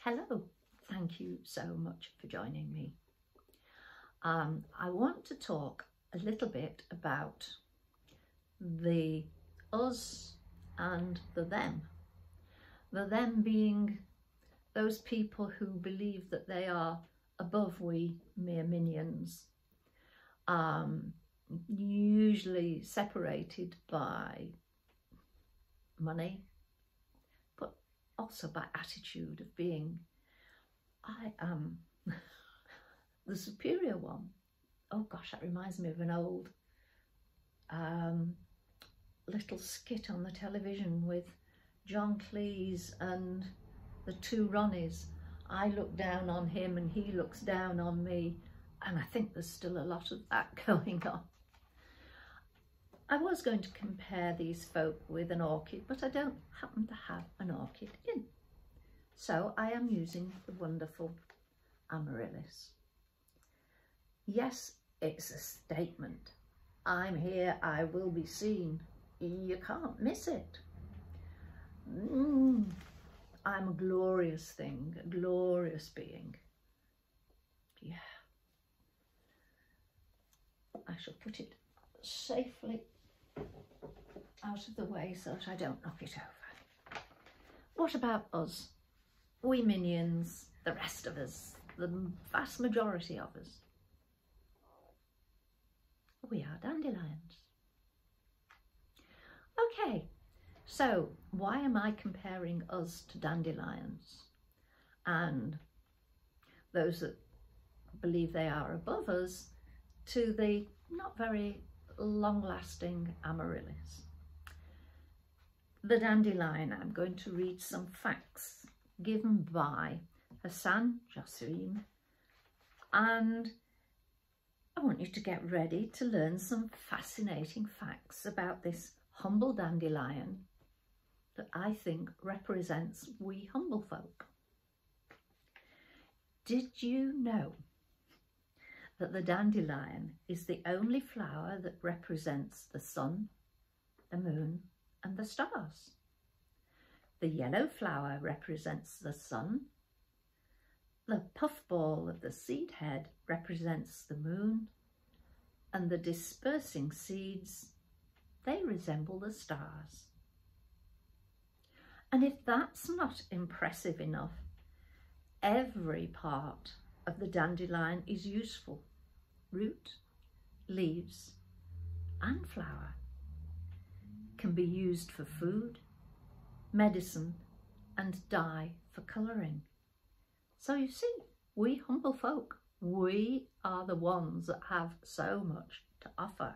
Hello, thank you so much for joining me. I want to talk a little bit about the us and the them. The them being those people who believe that they are above we mere minions, usually separated by money, but also by attitude of being, I am the superior one. Oh gosh, that reminds me of an old little skit on the television with John Cleese and the two Ronnies. I look down on him and he looks down on me, and I think there's still a lot of that going on. I was going to compare these folk with an orchid, but I don't happen to have an orchid in. So I am using the wonderful amaryllis. Yes, it's a statement. I'm here, I will be seen. You can't miss it. I'm a glorious thing, a glorious being. Yeah. I shall put it safely out of the way so that I don't knock it over. What about us? We minions, the rest of us, the vast majority of us. We are dandelions. Okay, so why am I comparing us to dandelions and those that believe they are above us to the not very long-lasting amaryllis? The dandelion, I'm going to read some facts given by Hasan Jasim, and I want you to get ready to learn some fascinating facts about this humble dandelion that I think represents we humble folk. Did you know that the dandelion is the only flower that represents the sun, the moon, and the stars? The yellow flower represents the sun. The puffball of the seed head represents the moon, and the dispersing seeds, they resemble the stars. And if that's not impressive enough, every part of the dandelion is useful. Root, leaves, and flower can be used for food, medicine, and dye for colouring. So you see, we humble folk, we are the ones that have so much to offer.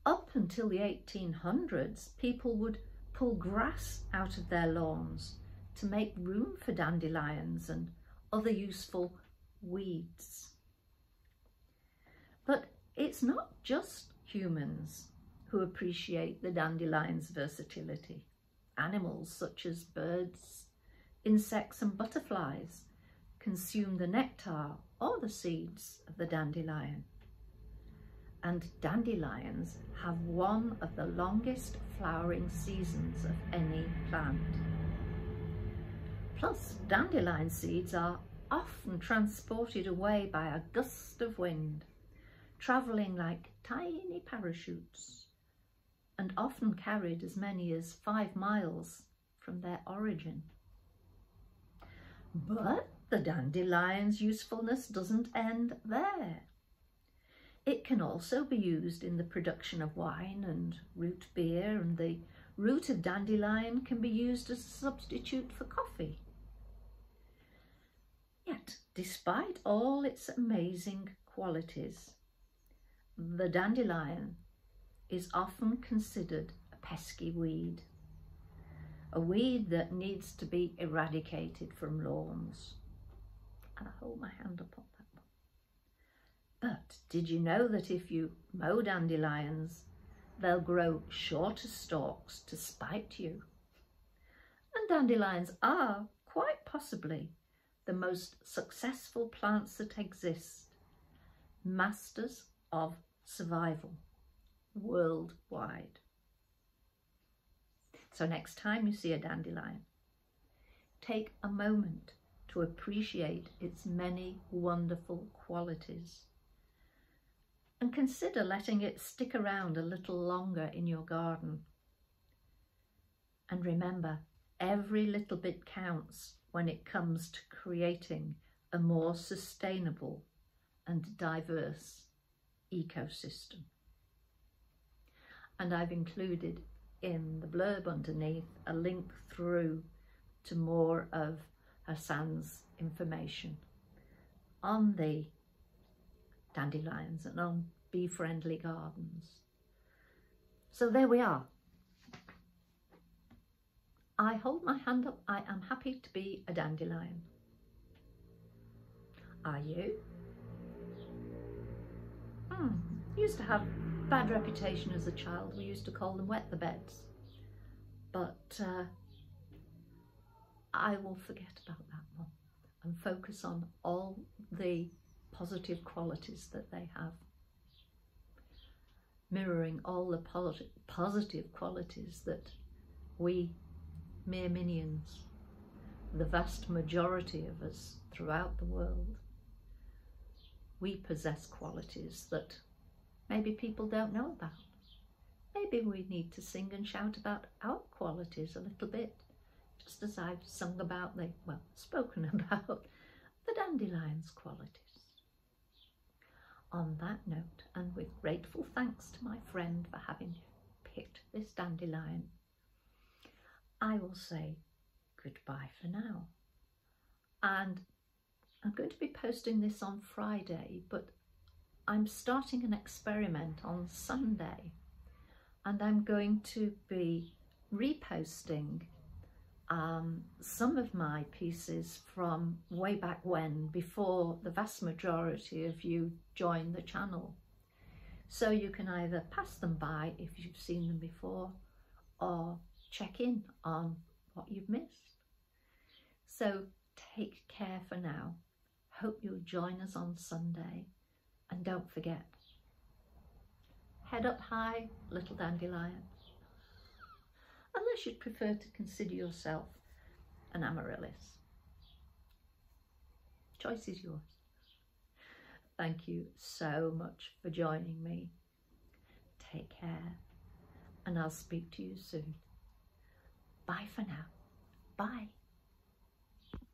Up until the 1800s, people would pull grass out of their lawns to make room for dandelions and other useful weeds. But it's not just humans who appreciate the dandelion's versatility. Animals such as birds, insects and butterflies consume the nectar or the seeds of the dandelion. And dandelions have one of the longest flowering seasons of any plant. Plus, dandelion seeds are often transported away by a gust of wind, travelling like tiny parachutes, and often carried as many as 5 miles from their origin. But the dandelion's usefulness doesn't end there. It can also be used in the production of wine and root beer, and the root of dandelion can be used as a substitute for coffee. Yet, despite all its amazing qualities, the dandelion is often considered a pesky weed, a weed that needs to be eradicated from lawns. And I hold my hand up on that one. But did you know that if you mow dandelions, they'll grow shorter stalks to spite you? And dandelions are, quite possibly, the most successful plants that exist, masters of survival worldwide. So next time you see a dandelion, take a moment to appreciate its many wonderful qualities. And consider letting it stick around a little longer in your garden. And remember, every little bit counts when it comes to creating a more sustainable and diverse ecosystem. And I've included in the blurb underneath a link through to more of Hasan's information on the dandelions and on bee-friendly gardens. So there we are. I hold my hand up. I am happy to be a dandelion. Are you? Used to have bad reputation as a child. We used to call them wet the beds. But I will forget about that one and focus on all the positive qualities that they have, mirroring all the positive qualities that we mere minions, the vast majority of us throughout the world, we possess qualities that maybe people don't know about. Maybe we need to sing and shout about our qualities a little bit, just as I've sung about spoken about the dandelion's qualities. On that note, and with grateful thanks to my friend for having picked this dandelion, I will say goodbye for now. And I'm going to be posting this on Friday, but I'm starting an experiment on Sunday, and I'm going to be reposting some of my pieces from way back when, before the vast majority of you joined the channel. So you can either pass them by if you've seen them before, or check in on what you've missed. So take care for now. Hope you'll join us on Sunday. And don't forget, head up high, little dandelion. Unless you'd prefer to consider yourself an amaryllis. Choice is yours. Thank you so much for joining me. Take care, and I'll speak to you soon. Bye for now. Bye.